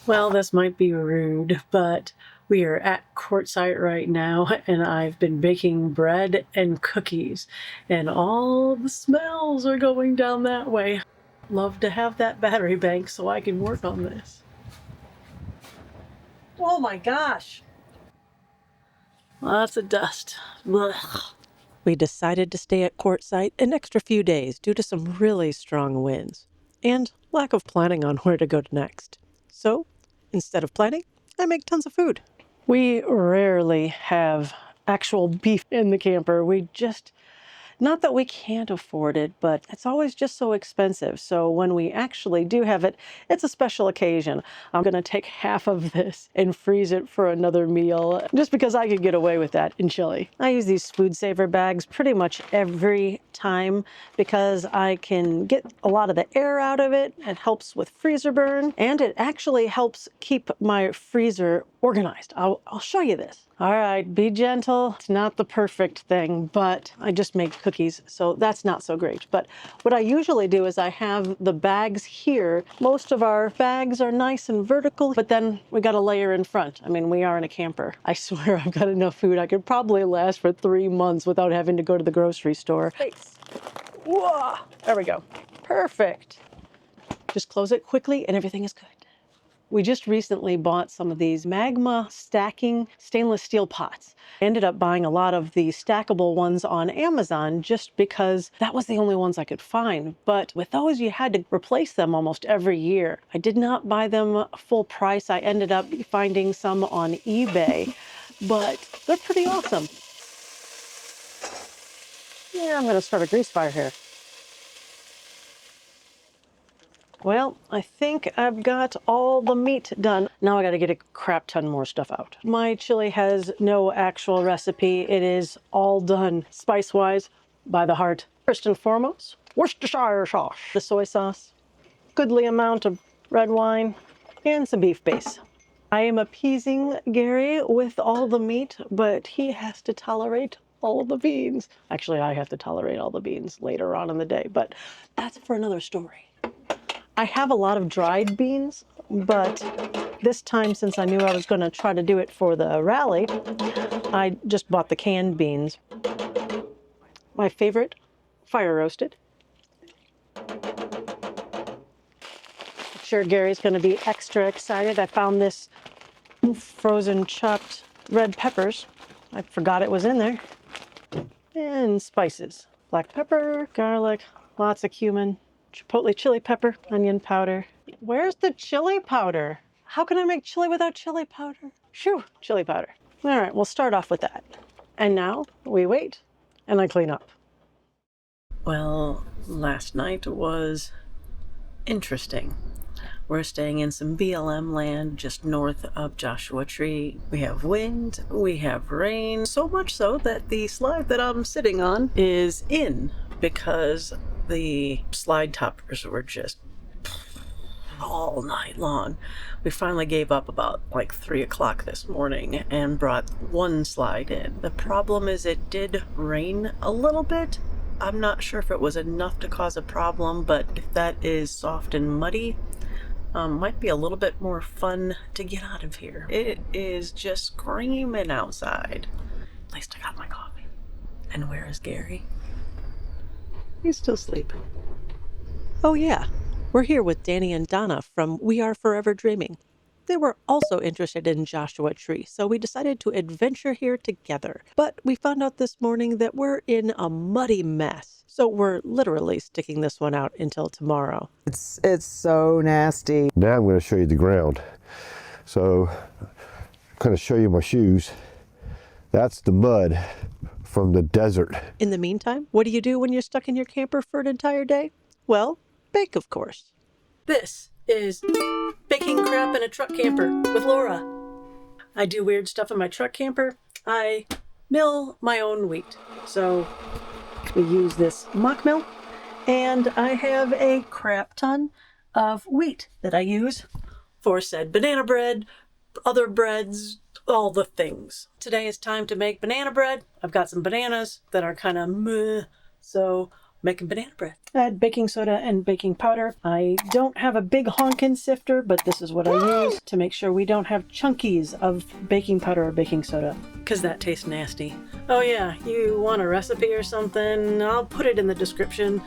Well, this might be rude, but we are at Quartzsite right now, and I've been baking bread and cookies, and all the smells are going down that way. Love to have that battery bank so I can work on this. Oh my gosh! Lots of dust. Blech. We decided to stay at Quartzsite an extra few days due to some really strong winds and lack of planning on where to go next. So, instead of planning, I make tons of food. We rarely have actual beef in the camper. Not that we can't afford it, but it's always just so expensive. So when we actually do have it, it's a special occasion. I'm gonna take half of this and freeze it for another meal, just because I could get away with that in chili. I use these food saver bags pretty much every time because I can get a lot of the air out of it. It helps with freezer burn, and it actually helps keep my freezer organized. I'll show you this. All right, be gentle. It's not the perfect thing, but I just make cookies, so that's not so great. But what I usually do is I have the bags here. Most of our bags are nice and vertical, but then we got a layer in front. I mean, we are in a camper. I swear I've got enough food. I could probably last for 3 months without having to go to the grocery store. Whoa, there we go. Perfect. Just close it quickly and everything is good. We just recently bought some of these magma stacking stainless steel pots. I ended up buying a lot of the stackable ones on Amazon just because that was the only ones I could find. But with those, you had to replace them almost every year. I did not buy them full price. I ended up finding some on eBay, but they're pretty awesome. Yeah, I'm gonna start a grease fire here. Well, I think I've got all the meat done. Now I gotta get a crap ton more stuff out. My chili has no actual recipe. It is all done spice-wise by the heart. First and foremost, Worcestershire sauce. The soy sauce, goodly amount of red wine, and some beef base. I am appeasing Gary with all the meat, but he has to tolerate all the beans. Actually, I have to tolerate all the beans later on in the day, but that's for another story. I have a lot of dried beans, but this time, since I knew I was going to try to do it for the rally, I just bought the canned beans. My favorite, fire roasted. I'm sure Gary's going to be extra excited. I found this frozen chopped red peppers. I forgot it was in there. And spices. Black pepper, garlic, lots of cumin, chipotle chili pepper, onion powder. Where's the chili powder? How can I make chili without chili powder? Shoo, chili powder. All right, we'll start off with that. And now we wait and I clean up. Well, last night was interesting. We're staying in some BLM land just north of Joshua Tree. We have wind, we have rain, so much so that the slide that I'm sitting on is in because the slide toppers were just all night long. We finally gave up about like 3 o'clock this morning and brought one slide in. The problem is it did rain a little bit. I'm not sure if it was enough to cause a problem, but if that is soft and muddy, might be a little bit more fun to get out of here. It is just screaming outside. At least I got my coffee. And where is Gary? He's still sleeping. Oh yeah, we're here with Danny and Donna from We Are Forever Dreaming. They were also interested in Joshua Tree, so we decided to adventure here together. But we found out this morning that we're in a muddy mess, so we're literally sticking this one out until tomorrow. It's so nasty. Now I'm going to show you the ground. So I'm going to show you my shoes. That's the mud from the desert. In the meantime, what do you do when you're stuck in your camper for an entire day? Well, bake, of course. This is baking crap in a truck camper with Lora. I do weird stuff in my truck camper. I mill my own wheat. So we use this mock mill, and I have a crap ton of wheat that I use for said banana bread, other breads, all the things. Today is time to make banana bread. I've got some bananas that are kind of meh, so making banana bread. I had baking soda and baking powder. I don't have a big honkin' sifter, but this is what I use to make sure we don't have chunkies of baking powder or baking soda, because that tastes nasty. Oh yeah, you want a recipe or something? I'll put it in the description.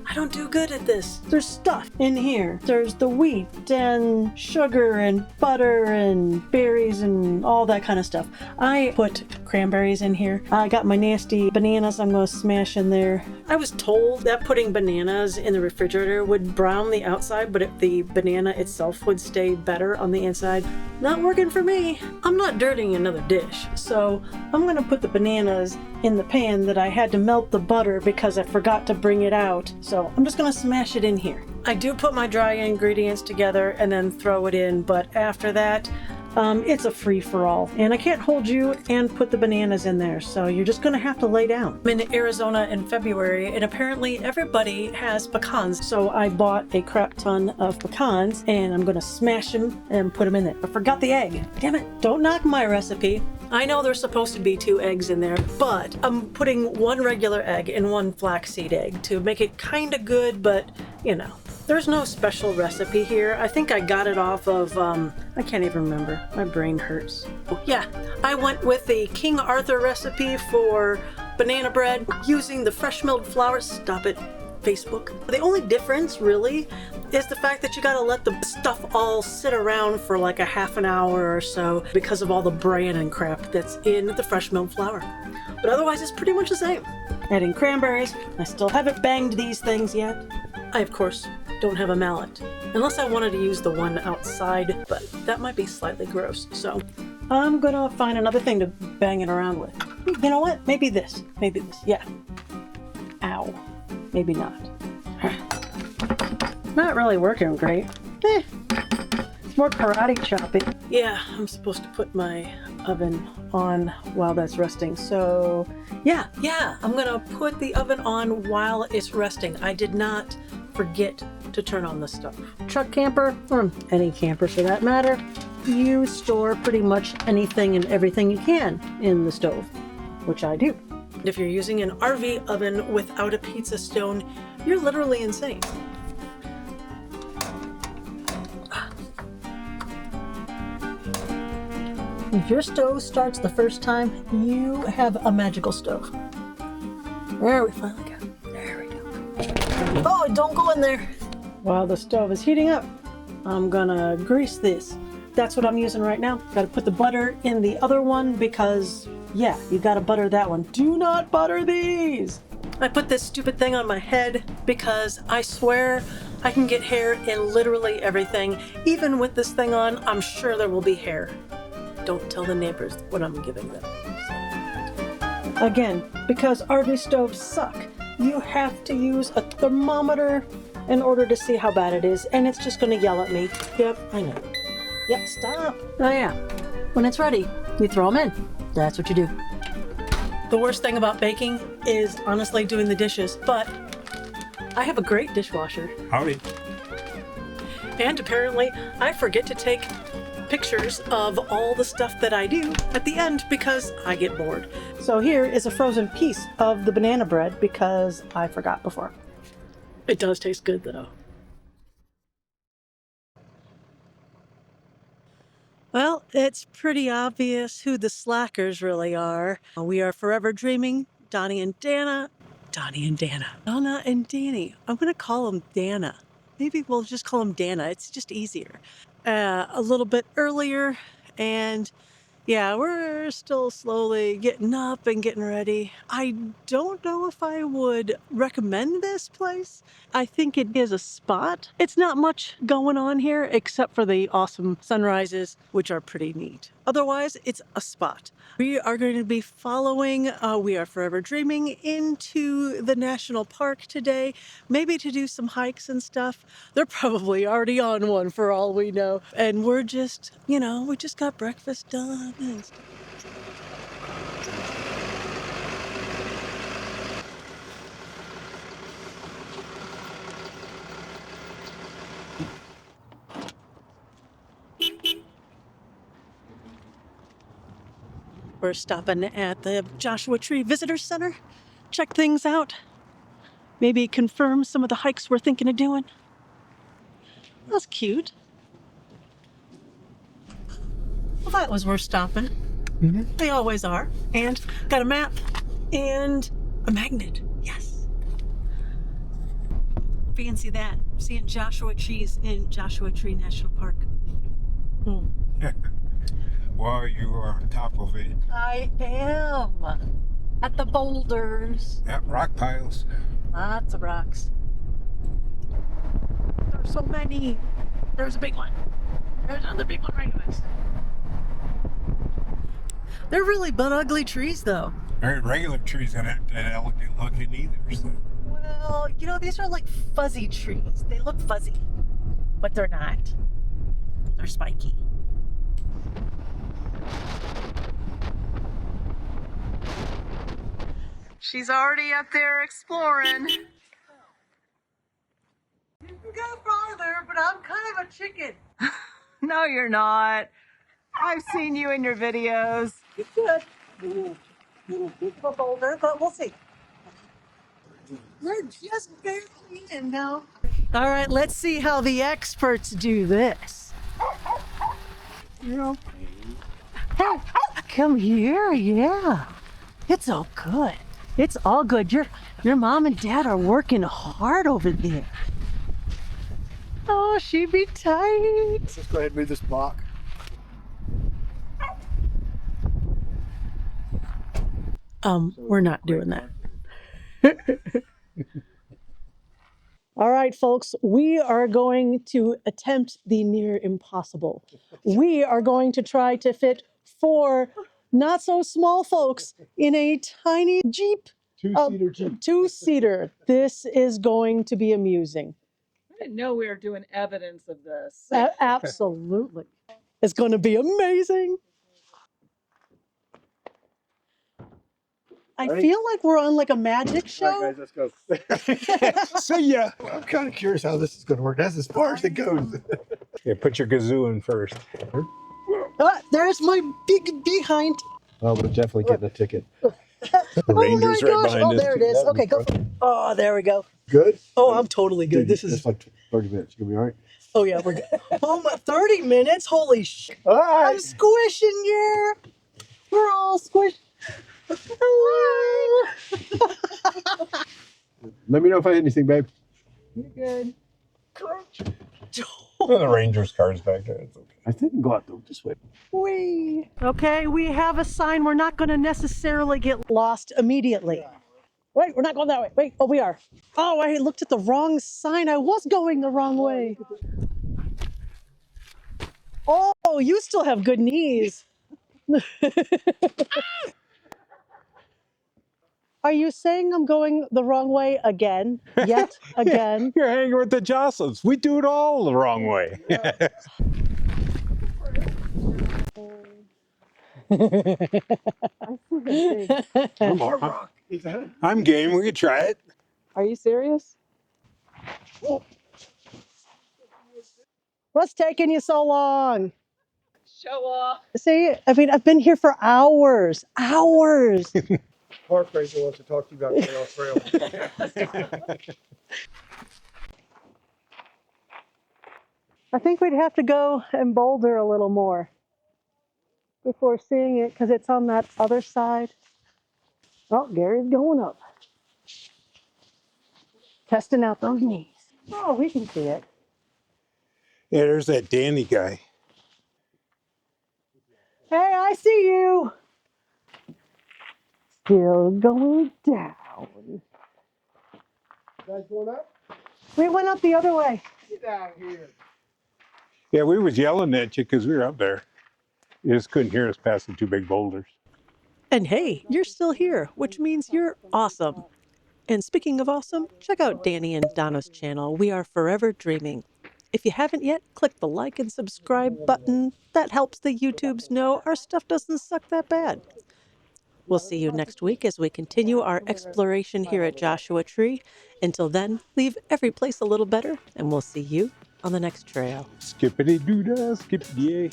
I don't do good at this. There's stuff in here. There's the wheat and sugar and butter and berries and all that kind of stuff. I put cranberries in here. I got my nasty bananas I'm going to smash in there. I was told that putting bananas in the refrigerator would brown the outside, but the banana itself would stay better on the inside. Not working for me. I'm not dirtying another dish, so I'm going to put the bananas in the pan that I had to melt the butter because I forgot to bring it out. So I'm just going to smash it in here. I do put my dry ingredients together and then throw it in, but after that, it's a free-for-all, and I can't hold you and put the bananas in there, so you're just gonna have to lay down. I'm in Arizona in February, and apparently everybody has pecans, so I bought a crap ton of pecans, and I'm gonna smash them and put them in there. I forgot the egg. Damn it, don't knock my recipe. I know there's supposed to be 2 eggs in there, but I'm putting 1 regular egg and 1 flaxseed egg to make it kinda good, but, you know. There's no special recipe here. I think I got it off of, I can't even remember. My brain hurts. Oh, yeah, I went with the King Arthur recipe for banana bread using the fresh milled flour. Stop it, Facebook. The only difference, really, is the fact that you gotta let the stuff all sit around for like a half an hour or so because of all the bran and crap that's in the fresh milled flour. But otherwise, it's pretty much the same. Adding cranberries. I still haven't banged these things yet. I, of course, don't have a mallet, unless I wanted to use the one outside, but that might be slightly gross, so I'm gonna find another thing to bang it around with. You know what? Maybe this, yeah. Ow. Maybe not. Not really working great. It's more karate chopping. Yeah, I'm supposed to put my oven on while that's resting, so yeah, I'm gonna put the oven on while it's resting. I did not forget to turn on the stove. Truck camper, or any camper for that matter, you store pretty much anything and everything you can in the stove, which I do. If you're using an RV oven without a pizza stone, you're literally insane. If your stove starts the first time, you have a magical stove. There we finally go. There we go. Oh, don't go in there. While the stove is heating up, I'm gonna grease this. That's what I'm using right now. Gotta put the butter in the other one because, yeah, you gotta butter that one. Do not butter these! I put this stupid thing on my head because I swear I can get hair in literally everything. Even with this thing on, I'm sure there will be hair. Don't tell the neighbors what I'm giving them. So. Again, because RV stoves suck, you have to use a thermometer in order to see how bad it is, and it's just gonna yell at me. Yep, I know. Yep, stop. Oh yeah, when it's ready, you throw them in. That's what you do. The worst thing about baking is honestly doing the dishes, but I have a great dishwasher. Howdy. And apparently, I forget to take pictures of all the stuff that I do at the end because I get bored. So here is a frozen piece of the banana bread because I forgot before. It does taste good though. Well, it's pretty obvious who the slackers really are. We are forever dreaming, Donnie and Dana. Donna and Danny. I'm gonna call them Dana. Maybe we'll just call them Dana. It's just easier. A little bit earlier, and yeah, we're still slowly getting up and getting ready. I don't know if I would recommend this place. I think it is a spot. It's not much going on here except for the awesome sunrises, which are pretty neat. Otherwise, it's a spot. We are going to be following We Are Forever Dreaming into the national park today, maybe to do some hikes and stuff. They're probably already on one for all we know. And we're just, we just got breakfast done and stuff. We're stopping at the Joshua Tree Visitor Center. Check things out. Maybe confirm some of the hikes we're thinking of doing. That's cute. Well, that was worth stopping. They always are. And got a map and a magnet. Yes. Fancy that. Seeing Joshua trees in Joshua Tree National Park. Well, you are on top of it. I am. At the boulders. At rock piles. Lots of rocks. There's so many. There's a big one. There's another big one right next. They're really butt ugly trees, though. Very regular trees that aren't that elegant looking either. So. Well, you know, these are like fuzzy trees. They look fuzzy, but they're not. They're spiky. She's already up there exploring. You can go farther, but I'm kind of a chicken. No, you're not. I've seen you in your videos. You could. A boulder, but we'll see. We're just barely in now. All right, let's see how the experts do this. Hey, come here, yeah. It's all good. It's all good. Your mom and dad are working hard over there. Oh, she be tight. Let's just go ahead and move this block. We're not doing that. All right, folks, we are going to attempt the near impossible. We are going to try to fit 4 not so small folks in a tiny Jeep. Two-seater Jeep. Two-seater. This is going to be amusing. I didn't know we were doing evidence of this. Absolutely. It's going to be amazing. I feel like we're on like a magic show. All right, guys, let's go. See ya. I'm kind of curious how this is going to work. That's as far as it goes. Yeah, put your kazoo in first. There's my big behind. Oh, we're definitely getting a ticket. The Rangers Oh my right gosh. behind Oh, us. there it is. Okay, go. Oh, there we go. Good? Oh, I'm totally good. Dude, This is. it's like 30 minutes. You gonna be all right? Oh yeah, we're good. Oh my, 30 minutes. Holy sh! All I'm right. squishing you. We're all squished. Hello. Let me know if I hit anything, babe. You're good. The Rangers car's back there. It's okay. I think we can go out this way. Whee. Okay, we have a sign. We're not going to necessarily get lost immediately. Wait, we're not going that way. Wait, oh, we are. Oh, I looked at the wrong sign. I was going the wrong way. Oh, you still have good knees. Are you saying I'm going the wrong way again? Yet again? You're hanging with the Jocelyns. We do it all the wrong way. I'm game. We could try it. Are you serious? What's taking you so long? Show off. See, I mean, I've been here for hours. Hours. Park Ranger wants to talk to you about Trail. I think we'd have to go and boulder a little more before seeing it because it's on that other side. Oh, Gary's going up. Testing out those knees. Oh, we can see it. Yeah, there's that Danny guy. Hey, I see you. Still going down. You guys going up? We went up the other way. Get out here. Yeah, we was yelling at you because we were up there. You just couldn't hear us passing 2 big boulders. And hey, you're still here, which means you're awesome. And speaking of awesome, check out Danny and Donna's channel. We are forever dreaming. If you haven't yet, click the like and subscribe button. That helps the YouTubes know our stuff doesn't suck that bad. We'll see you next week as we continue our exploration here at Joshua Tree. Until then, leave every place a little better, and we'll see you on the next trail. Skippity doo dah, skippity yay.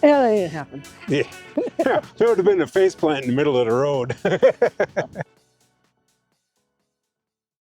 Yeah, that didn't happen. Yeah. That would have been a faceplant in the middle of the road.